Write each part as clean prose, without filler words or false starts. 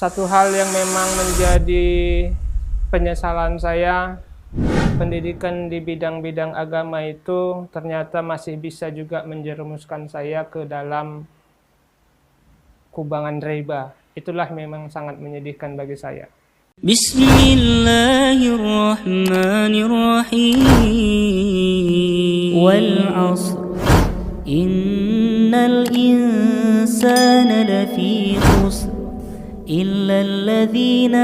Satu hal yang memang menjadi penyesalan saya, pendidikan di bidang-bidang agama itu ternyata masih bisa juga menjerumuskan saya ke dalam kubangan riba. Itulah memang sangat menyedihkan bagi saya. Bismillahirrahmanirrahim. Wal 'asr. Innal insana lafi khusr. إلا الذين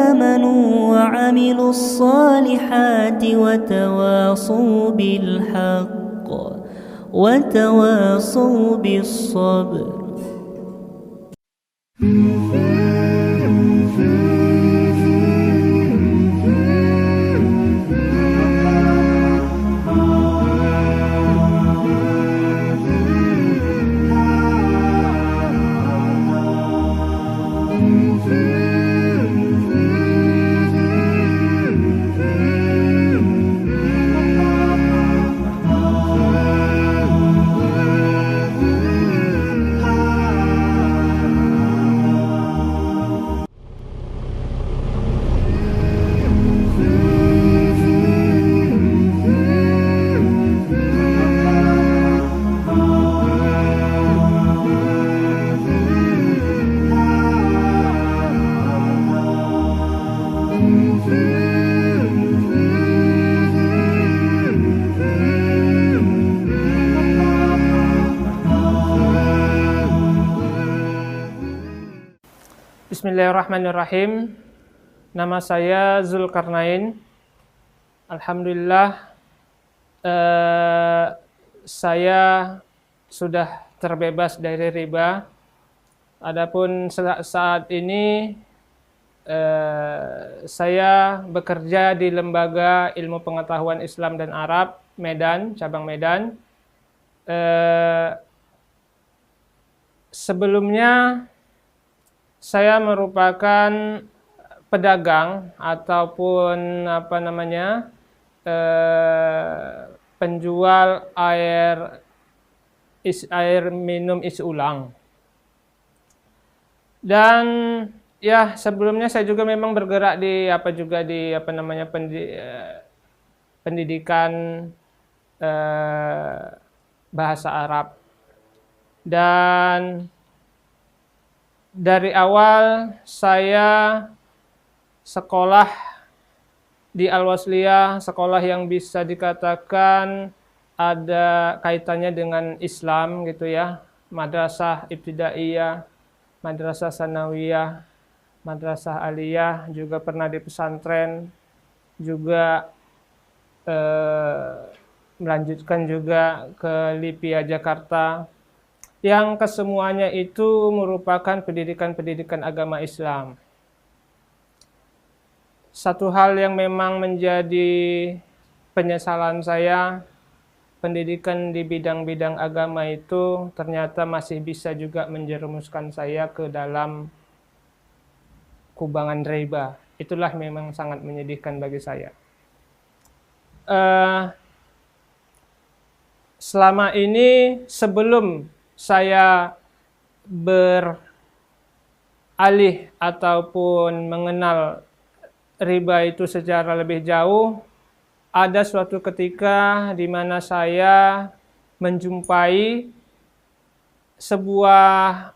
آمنوا وعملوا الصالحات وتواصوا بالحق وتواصوا بالصبر. Bismillahirrahmanirrahim. Nama saya Zulkarnain. Alhamdulillah, saya sudah terbebas dari riba. Adapun saat ini saya bekerja di Lembaga Ilmu Pengetahuan Islam dan Arab Medan, cabang Medan. Sebelumnya saya merupakan pedagang ataupun penjual air minum isi ulang. Dan ya, sebelumnya saya juga memang bergerak di pendidikan bahasa Arab. Dan dari awal saya sekolah di Al-Wasliyah, sekolah yang bisa dikatakan ada kaitannya dengan Islam gitu ya. Madrasah Ibtidaiyah, Madrasah Sanawiyah, Madrasah Aliyah, juga pernah di pesantren, juga melanjutkan juga ke Lipia Jakarta, yang kesemuanya itu merupakan pendidikan-pendidikan agama Islam. Satu hal yang memang menjadi penyesalan saya, pendidikan di bidang-bidang agama itu ternyata masih bisa juga menjerumuskan saya ke dalam kubangan riba. Itulah memang sangat menyedihkan bagi saya. Selama ini, sebelum saya beralih ataupun mengenal riba itu secara lebih jauh, ada suatu ketika di mana saya menjumpai sebuah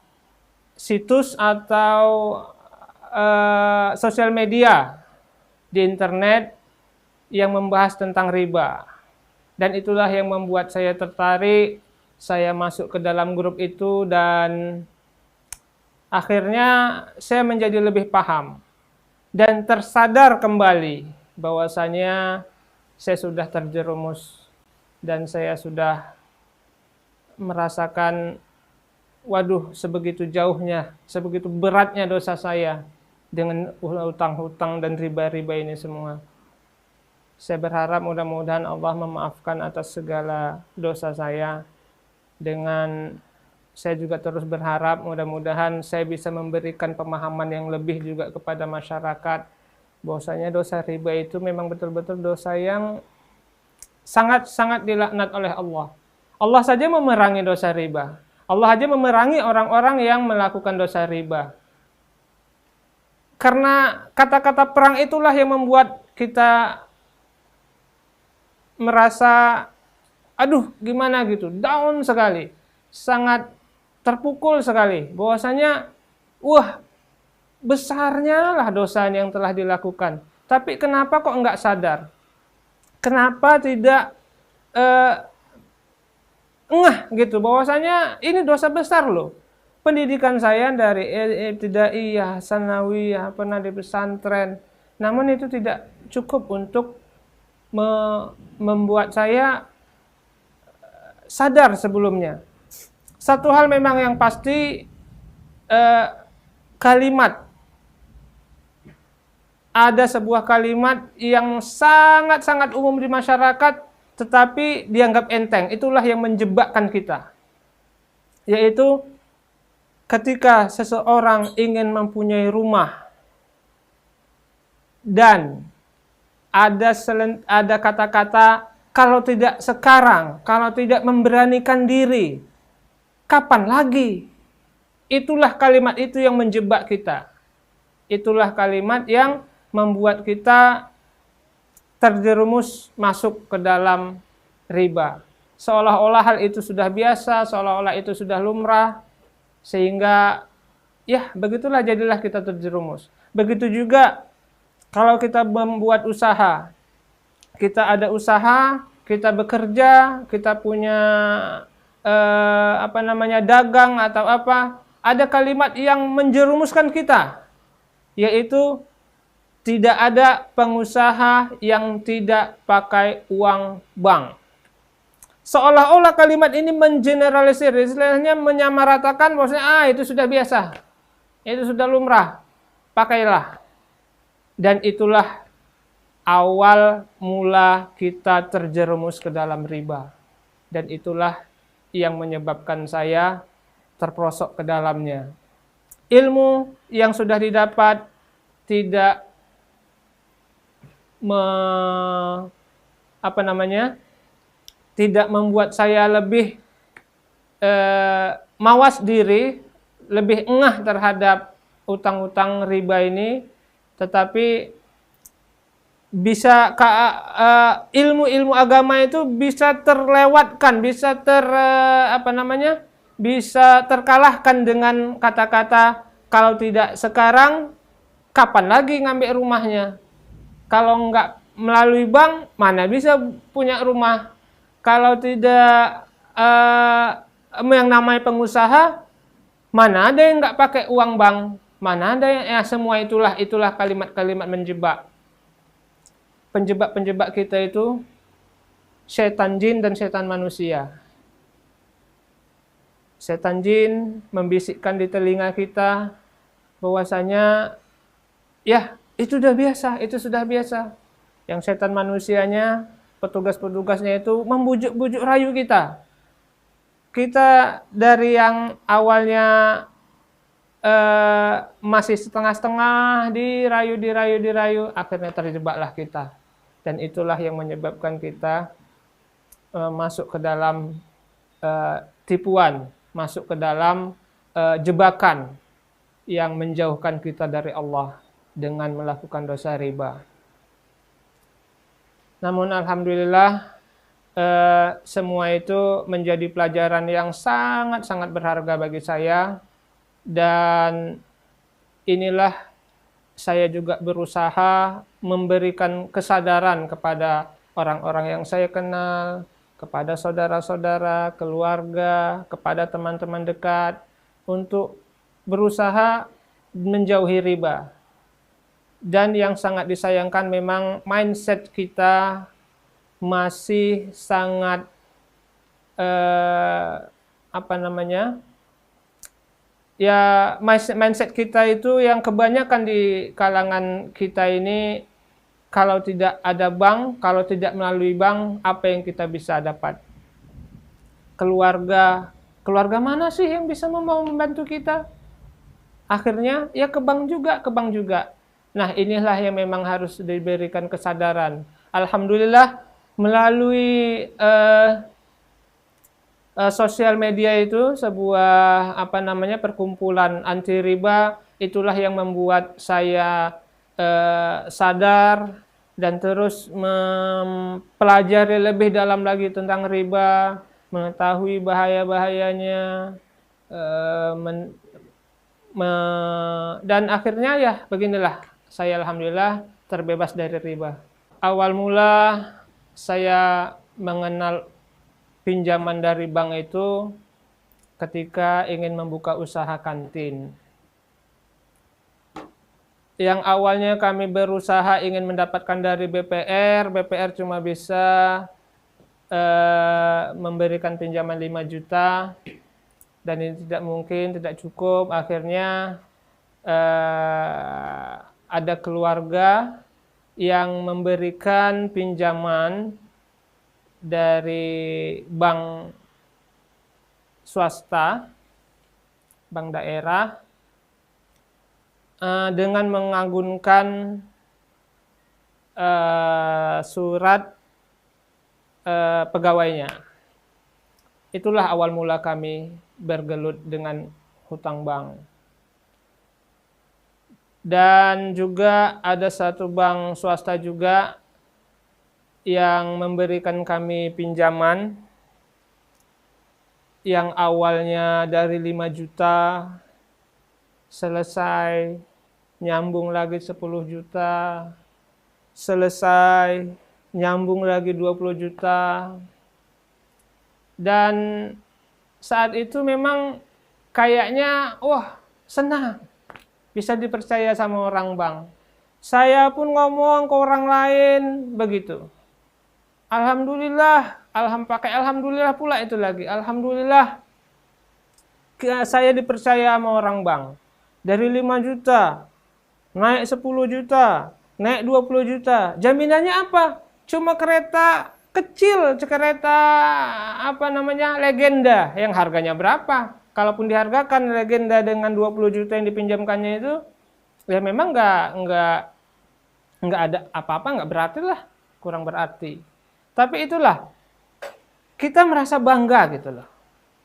situs atau sosial media di internet yang membahas tentang riba. Dan itulah yang membuat saya tertarik. Saya masuk ke dalam grup itu dan akhirnya saya menjadi lebih paham dan tersadar kembali bahwasanya saya sudah terjerumus dan saya sudah merasakan, waduh, sebegitu jauhnya, sebegitu beratnya dosa saya dengan hutang-hutang dan riba-riba ini semua. Saya berharap mudah-mudahan Allah memaafkan atas segala dosa saya. Dengan saya juga terus berharap mudah-mudahan saya bisa memberikan pemahaman yang lebih juga kepada masyarakat bahwasanya dosa riba itu memang betul-betul dosa yang sangat-sangat dilaknat oleh Allah. Allah saja memerangi dosa riba. Allah saja memerangi orang-orang yang melakukan dosa riba. Karena kata-kata perang itulah yang membuat kita merasa, aduh gimana gitu, down sekali, sangat terpukul sekali, bahwasanya wah besarnya lah dosa yang telah dilakukan. Tapi kenapa kok enggak sadar? Kenapa tidak ngeh gitu, bahwasanya ini dosa besar loh. Pendidikan saya dari ibtidaiyah, sanawiyah, pernah di pesantren, namun itu tidak cukup untuk membuat saya sadar sebelumnya. Satu hal memang yang pasti, kalimat, ada sebuah kalimat yang sangat-sangat umum di masyarakat tetapi dianggap enteng, itulah yang menjebakkan kita, yaitu ketika seseorang ingin mempunyai rumah dan ada kata-kata, kalau tidak sekarang, kalau tidak memberanikan diri, kapan lagi? Itulah kalimat itu yang menjebak kita. Itulah kalimat yang membuat kita terjerumus masuk ke dalam riba. Seolah-olah hal itu sudah biasa, seolah-olah itu sudah lumrah, sehingga ya begitulah jadilah kita terjerumus. Begitu juga kalau kita membuat usaha, kita ada usaha, kita bekerja, kita punya dagang atau apa, ada kalimat yang menjerumuskan kita, yaitu tidak ada pengusaha yang tidak pakai uang bank. Seolah-olah kalimat ini mengeneralisir, istilahnya menyamaratakan bahwasanya itu sudah biasa, itu sudah lumrah, pakailah. Dan itulah awal mula kita terjerumus ke dalam riba. Dan itulah yang menyebabkan saya terperosok ke dalamnya. Ilmu yang sudah didapat tidak tidak membuat saya lebih mawas diri, lebih engah terhadap utang-utang riba ini, tetapi bisa ilmu-ilmu agama itu bisa terlewatkan, bisa bisa terkalahkan dengan kata-kata kalau tidak sekarang, kapan lagi ngambil rumahnya? Kalau enggak melalui bank, mana bisa punya rumah? Kalau tidak yang namanya pengusaha, mana ada yang enggak pakai uang bank? Mana ada yang semua itulah kalimat-kalimat menjebak. Penjebak-penjebak kita itu setan jin dan setan manusia. Setan jin membisikkan di telinga kita bahwasanya ya itu sudah biasa. Yang setan manusianya, petugas-petugasnya itu membujuk-bujuk rayu kita. Kita dari yang awalnya masih setengah-setengah dirayu, akhirnya terjebaklah kita. Dan itulah yang menyebabkan kita masuk ke dalam tipuan, masuk ke dalam jebakan yang menjauhkan kita dari Allah dengan melakukan dosa riba. Namun alhamdulillah semua itu menjadi pelajaran yang sangat-sangat berharga bagi saya, dan inilah saya juga berusaha memberikan kesadaran kepada orang-orang yang saya kenal, kepada saudara-saudara, keluarga, kepada teman-teman dekat, untuk berusaha menjauhi riba. Dan yang sangat disayangkan memang mindset kita masih sangat mindset kita itu yang kebanyakan di kalangan kita ini, kalau tidak ada bank, kalau tidak melalui bank, apa yang kita bisa dapat? Keluarga mana sih yang bisa membantu kita? Akhirnya ya ke bank juga. Nah, inilah yang memang harus diberikan kesadaran. Alhamdulillah melalui sosial media itu sebuah perkumpulan anti riba Itulah yang membuat saya sadar dan terus mempelajari lebih dalam lagi tentang riba, mengetahui bahaya-bahayanya, dan akhirnya ya beginilah, saya alhamdulillah terbebas dari riba. Awal mula saya mengenal pinjaman dari bank itu ketika ingin membuka usaha kantin. Yang awalnya kami berusaha ingin mendapatkan dari BPR, BPR cuma bisa memberikan pinjaman 5 juta, dan ini tidak mungkin, tidak cukup. Akhirnya ada keluarga yang memberikan pinjaman dari bank swasta, bank daerah, dengan mengagunkan surat pegawainya. Itulah awal mula kami bergelut dengan hutang bank. Dan juga ada satu bank swasta juga yang memberikan kami pinjaman yang awalnya dari 5 juta, selesai nyambung lagi 10 juta, selesai nyambung lagi 20 juta. Dan saat itu memang kayaknya wah senang, bisa dipercaya sama orang bank. Saya pun ngomong ke orang lain begitu. Alhamdulillah, pakai alhamdulillah pula itu lagi. Alhamdulillah saya dipercaya sama orang bank. Dari 5 juta, naik 10 juta, naik 20 juta. Jaminannya apa? Cuma kereta kecil, kereta legenda yang harganya berapa? Kalaupun dihargakan legenda dengan 20 juta yang dipinjamkannya itu, ya memang nggak ada apa-apa, nggak berarti lah, kurang berarti. Tapi itulah, kita merasa bangga gitu loh.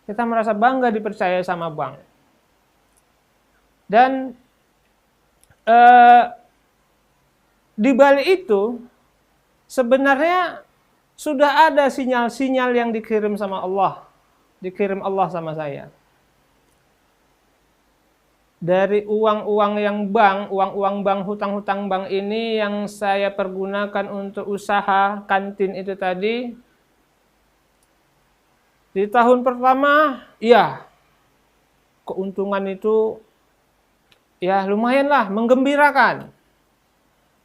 Kita merasa bangga dipercaya sama bank. Dan di balik itu sebenarnya sudah ada sinyal-sinyal yang dikirim sama Allah, dikirim Allah sama saya. Dari uang-uang yang bank, uang-uang bank, hutang-hutang bank ini yang saya pergunakan untuk usaha kantin itu tadi, di tahun pertama, ya keuntungan itu ya lumayanlah, menggembirakan.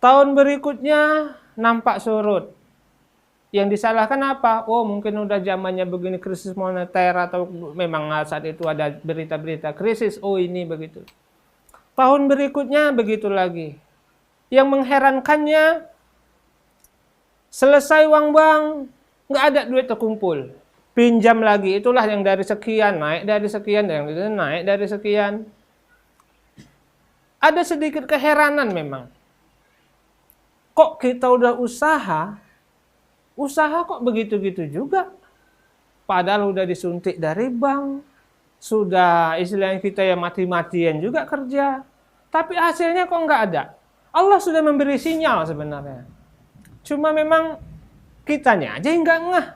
Tahun berikutnya nampak surut. Yang disalahkan apa? Oh, mungkin udah zamannya begini, krisis moneter, atau memang saat itu ada berita-berita krisis. Oh, ini begitu. Tahun berikutnya begitu lagi. Yang mengherankannya, selesai uang bank, nggak ada duit terkumpul. Pinjam lagi, itulah yang dari sekian, naik dari sekian, yang naik dari sekian. Ada sedikit keheranan memang. Kok kita udah usaha kok begitu-gitu juga. Padahal udah disuntik dari bank, sudah istilahnya kita ya mati-matian juga kerja. Tapi hasilnya kok nggak ada. Allah sudah memberi sinyal sebenarnya. Cuma memang kitanya aja yang nggak ngeh.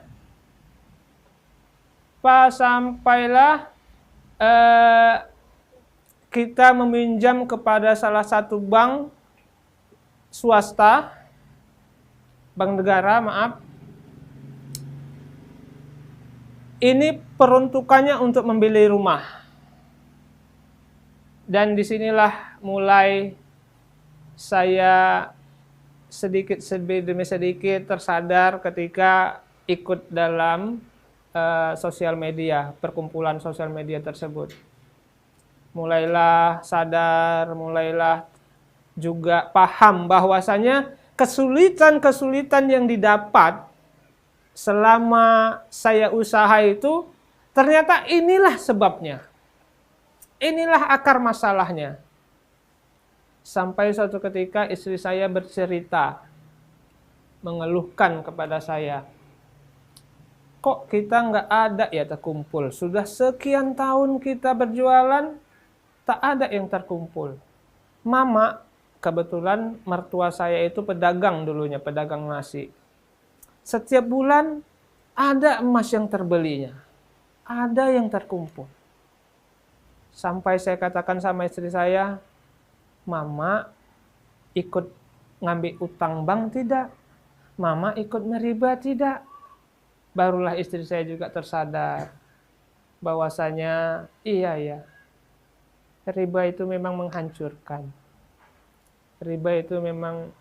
Sampailah kita meminjam kepada salah satu bank swasta, bank negara, maaf. Ini peruntukannya untuk membeli rumah. Dan disinilah mulai saya sedikit demi sedikit tersadar ketika ikut dalam sosial media, perkumpulan sosial media tersebut. Mulailah sadar, mulailah juga paham bahwasanya kesulitan-kesulitan yang didapat selama saya usaha itu ternyata inilah sebabnya. Inilah akar masalahnya. Sampai suatu ketika istri saya bercerita, mengeluhkan kepada saya, kok kita nggak ada ya terkumpul? Sudah sekian tahun kita berjualan, tak ada yang terkumpul. Mama, kebetulan mertua saya itu pedagang dulunya, pedagang nasi. Setiap bulan ada emas yang terbelinya, ada yang terkumpul. Sampai saya katakan sama istri saya, Mama ikut ngambil utang bank tidak? Mama ikut meriba tidak? Barulah istri saya juga tersadar bahwasanya iya ya, riba itu memang menghancurkan. Riba itu memang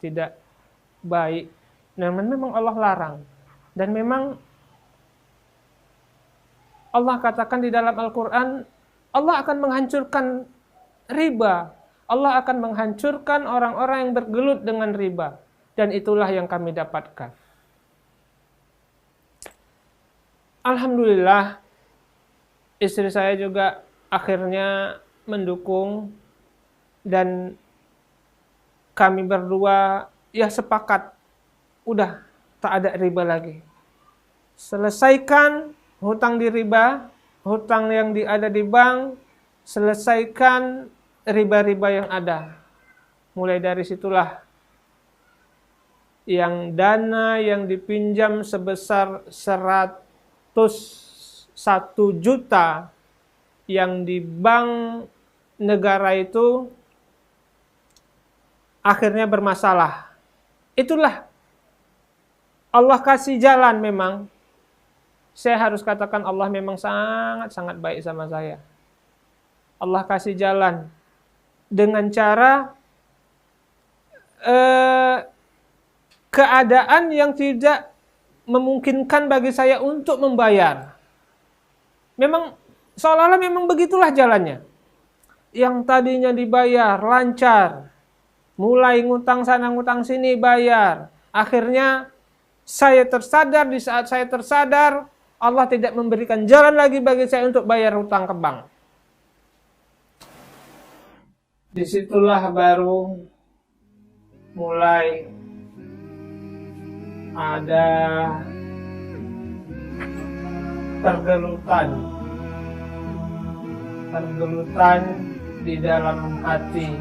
tidak baik. Dan memang Allah larang. Dan memang Allah katakan di dalam Al-Quran, Allah akan menghancurkan riba. Allah akan menghancurkan orang-orang yang bergelut dengan riba. Dan itulah yang kami dapatkan. Alhamdulillah, istri saya juga akhirnya mendukung. Dan kami berdua ya sepakat, udah tak ada riba lagi. Selesaikan hutang di riba, hutang yang ada di bank, selesaikan riba-riba yang ada. Mulai dari situlah yang dana yang dipinjam sebesar 101 juta yang di bank negara itu akhirnya bermasalah. Itulah Allah kasih jalan memang. Saya harus katakan Allah memang sangat-sangat baik sama saya. Allah kasih jalan dengan cara keadaan yang tidak memungkinkan bagi saya untuk membayar. Memang seolah-olah memang begitulah jalannya. Yang tadinya dibayar lancar, mulai ngutang sana ngutang sini bayar. Akhirnya saya tersadar, di saat saya tersadar Allah tidak memberikan jalan lagi bagi saya untuk bayar hutang ke bank. Disitulah baru mulai ada tergelutan di dalam hati.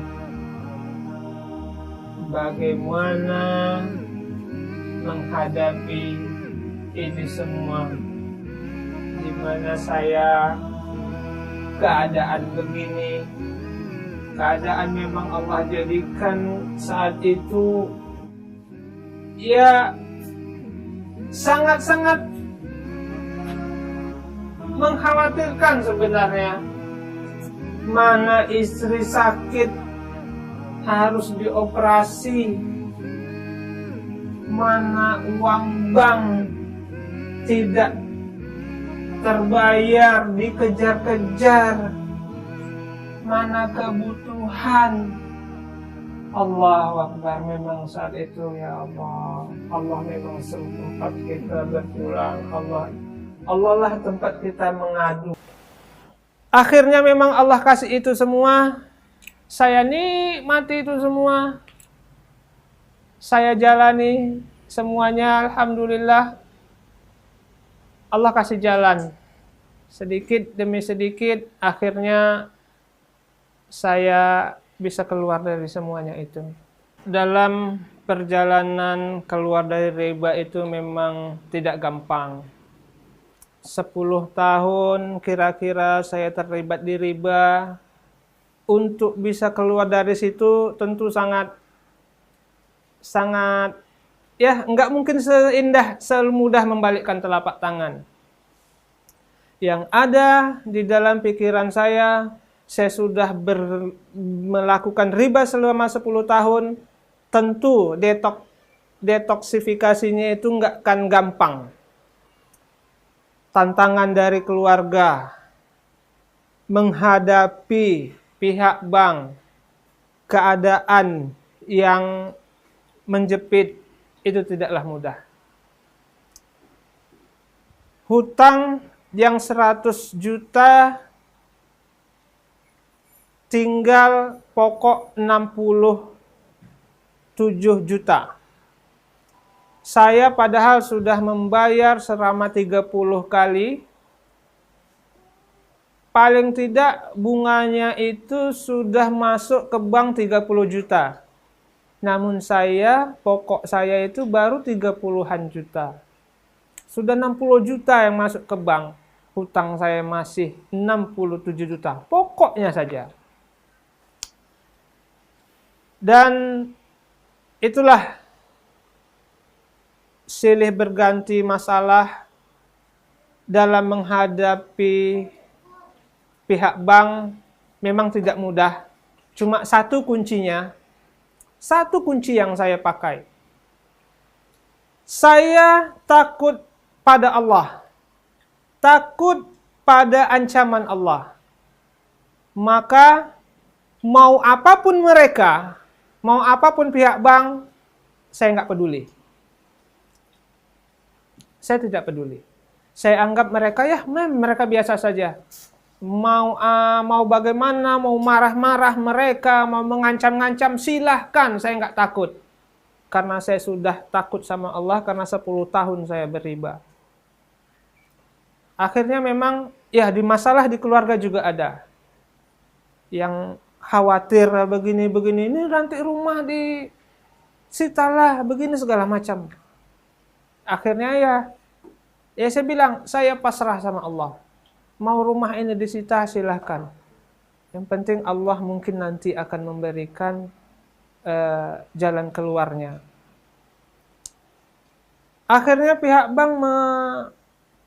Bagaimana menghadapi ini semua, di mana saya keadaan begini, keadaan memang Allah jadikan saat itu ya sangat-sangat mengkhawatirkan sebenarnya. Mana istri sakit harus dioperasi, mana uang bank tidak terbayar, dikejar-kejar, mana kebutuhan. Allahu Akbar, memang saat itu ya Allah, Allah memang tempat kita berpulang, Allah lah tempat kita mengadu. Akhirnya memang Allah kasih itu semua, saya nikmati itu semua, saya jalani semuanya, alhamdulillah. Allah kasih jalan sedikit demi sedikit, akhirnya saya bisa keluar dari semuanya itu. Dalam perjalanan keluar dari riba itu memang tidak gampang. 10 tahun kira-kira saya terlibat di riba. Untuk bisa keluar dari situ tentu sangat ya nggak mungkin semudah membalikkan telapak tangan. Yang ada di dalam pikiran saya sudah melakukan riba selama 10 tahun, tentu detoksifikasinya itu nggak akan gampang. Tantangan dari keluarga, menghadapi pihak bank, keadaan yang menjepit, itu tidaklah mudah. Hutang yang 100 juta tinggal pokok 67 juta. Saya padahal sudah membayar selama 30 kali paling tidak bunganya itu sudah masuk ke bank 30 juta. Namun pokok saya itu baru 30-an juta. Sudah 60 juta yang masuk ke bank. Hutang saya masih 67 juta. Pokoknya saja. Dan itulah silih berganti masalah dalam menghadapi pihak bank memang tidak mudah. Cuma satu kunci yang saya pakai. Saya takut pada Allah. Takut pada ancaman Allah. Maka mau apapun mereka, mau apapun pihak bank, saya nggak peduli. Saya tidak peduli. Saya anggap mereka mereka biasa saja. Mau bagaimana, mau marah-marah mereka, mau mengancam-ngancam, silahkan, saya nggak takut. Karena saya sudah takut sama Allah, karena 10 tahun saya beriba. Akhirnya memang, di masalah di keluarga juga ada. Yang khawatir begini-begini, ini nanti rumah disitalah, begini segala macam. Akhirnya saya bilang, saya pasrah sama Allah. Mau rumah ini disita silahkan. Yang penting Allah mungkin nanti akan memberikan jalan keluarnya. Akhirnya pihak bank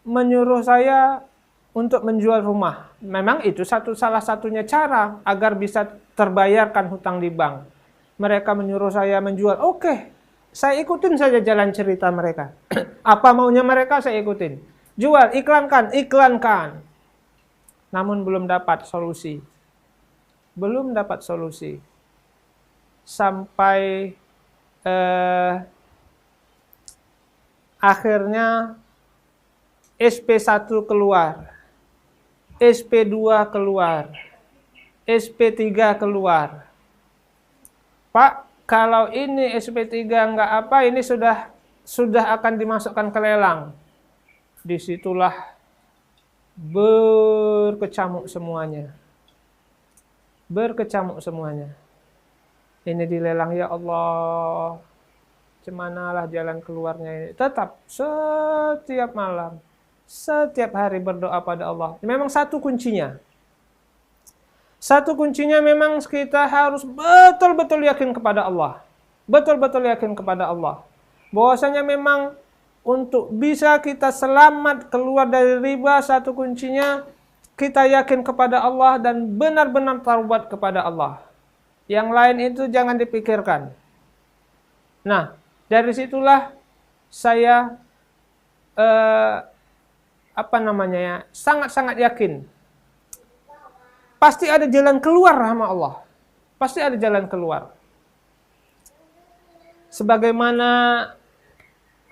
menyuruh saya untuk menjual rumah. Memang itu salah satunya cara agar bisa terbayarkan hutang di bank. Mereka menyuruh saya menjual. Oke, saya ikutin saja jalan cerita mereka. Apa maunya mereka saya ikutin. Jual, iklankan. Namun belum dapat solusi. Sampai akhirnya SP1 keluar. SP2 keluar. SP3 keluar. Pak, kalau ini SP3 nggak apa, ini sudah akan dimasukkan ke lelang. Disitulah berkecamuk semuanya. Ini dilelang, ya Allah. Cemanalah jalan keluarnya ini. Tetap setiap malam, setiap hari berdoa pada Allah. Memang satu kuncinya memang kita harus betul-betul yakin kepada Allah. Bahwasanya memang untuk bisa kita selamat keluar dari riba, satu kuncinya kita yakin kepada Allah dan benar-benar taubat kepada Allah. Yang lain itu jangan dipikirkan. Nah, dari situlah saya sangat-sangat yakin. Pasti ada jalan keluar sama Allah. Pasti ada jalan keluar. Sebagaimana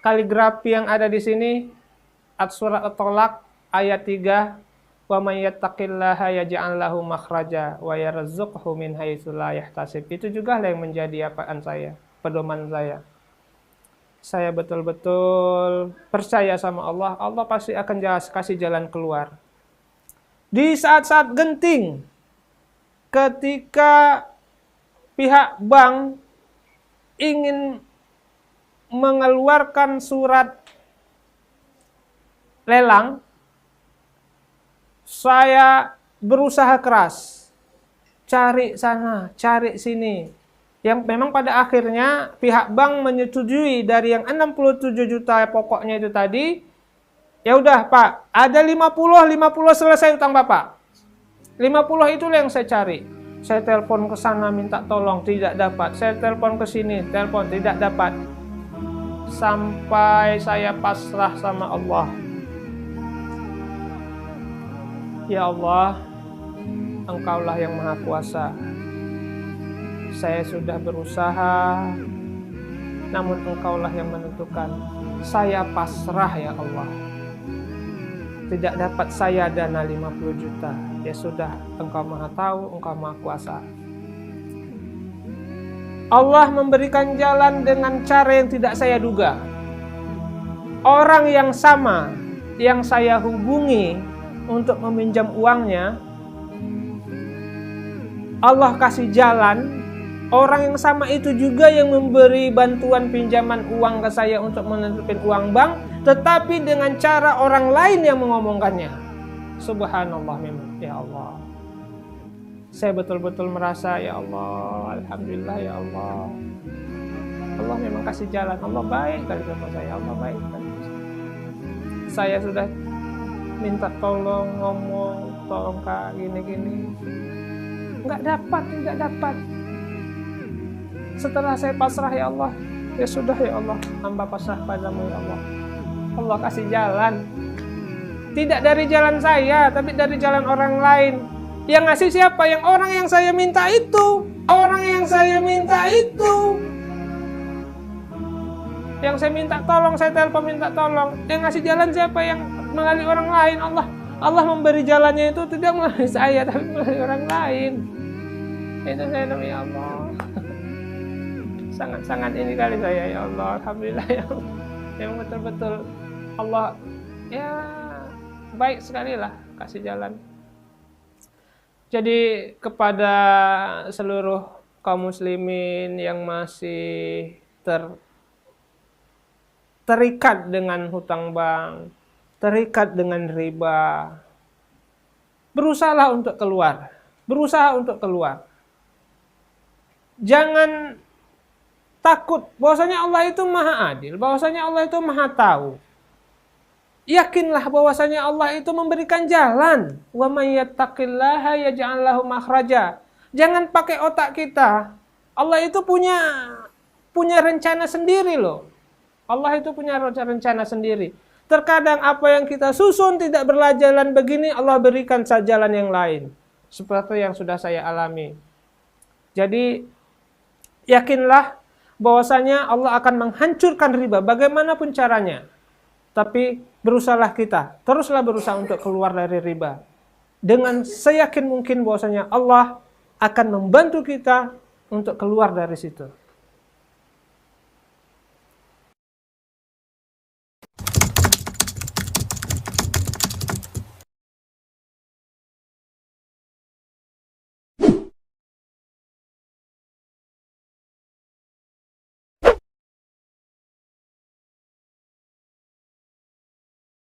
kaligrafi yang ada di sini, surat At-Tolak ayat 3, wa may yattaqillaha yaj'al lahu makhraja wa yarzuqhu min haitsu la yahtasib. Itu juga yang menjadi pedoman saya. Saya betul-betul percaya sama Allah. Allah pasti akan kasih jalan keluar. Di saat-saat genting, ketika pihak bank ingin mengeluarkan surat lelang, saya berusaha keras. Cari sana, cari sini. Yang memang pada akhirnya pihak bank menyetujui dari yang 67 juta pokoknya itu tadi. Ya udah Pak, ada 50 selesai utang Bapak. 50 itulah yang saya cari. Saya telepon ke sana minta tolong, tidak dapat. Saya telepon ke sini, telepon tidak dapat. Sampai saya pasrah sama Allah. Ya Allah, Engkaulah yang Maha Kuasa. Saya sudah berusaha, namun Engkaulah yang menentukan. Saya pasrah ya Allah. Tidak dapat saya dana 50 juta. Ya sudah, Engkau Maha Tahu, Engkau Maha Kuasa. Allah memberikan jalan dengan cara yang tidak saya duga. Orang yang sama yang saya hubungi untuk meminjam uangnya, Allah kasih jalan, orang yang sama itu juga yang memberi bantuan pinjaman uang ke saya untuk menutupin uang bank, tetapi dengan cara orang lain yang mengomongkannya. Subhanallah memang, ya Allah. Saya betul-betul merasa, ya Allah, alhamdulillah ya Allah. Allah memang kasih jalan, Allah baik kali sama saya, Allah baik kali. Saya sudah minta tolong, ngomong, tolong Kak, gini-gini. Nggak dapat. Setelah saya pasrah, ya Allah, ya sudah ya Allah, hamba pasrah padamu ya Allah. Allah kasih jalan. Tidak dari jalan saya, tapi dari jalan orang lain. Yang ngasih siapa? Yang orang yang saya minta itu. Orang yang saya minta itu. Yang saya minta tolong, saya telepon minta tolong. Yang ngasih jalan siapa? Yang melalui orang lain. Allah memberi jalannya itu tidak melalui saya, tapi melalui orang lain. Itu saya namanya Allah. Sangat-sangat ini kali saya, ya Allah. Alhamdulillah ya Allah. Yang betul-betul Allah ya baik sekali lah kasih jalan. Jadi kepada seluruh kaum muslimin yang masih terikat dengan hutang bank, terikat dengan riba, berusahalah untuk keluar. Berusaha untuk keluar. Jangan takut bahwasanya Allah itu maha adil, bahwasanya Allah itu maha tahu. Yakinlah bahwasanya Allah itu memberikan jalan. Wa may yattaqillaha yaj'al lahu makhraja. Jangan pakai otak kita. Allah itu punya rencana sendiri loh. Allah itu punya rencana sendiri. Terkadang apa yang kita susun tidak berjalan begini, Allah berikan jalan yang lain. Seperti yang sudah saya alami. Jadi yakinlah bahwasanya Allah akan menghancurkan riba bagaimanapun caranya. Tapi berusahalah kita, teruslah berusaha untuk keluar dari riba. Dengan seyakin mungkin bahwasanya Allah akan membantu kita untuk keluar dari situ.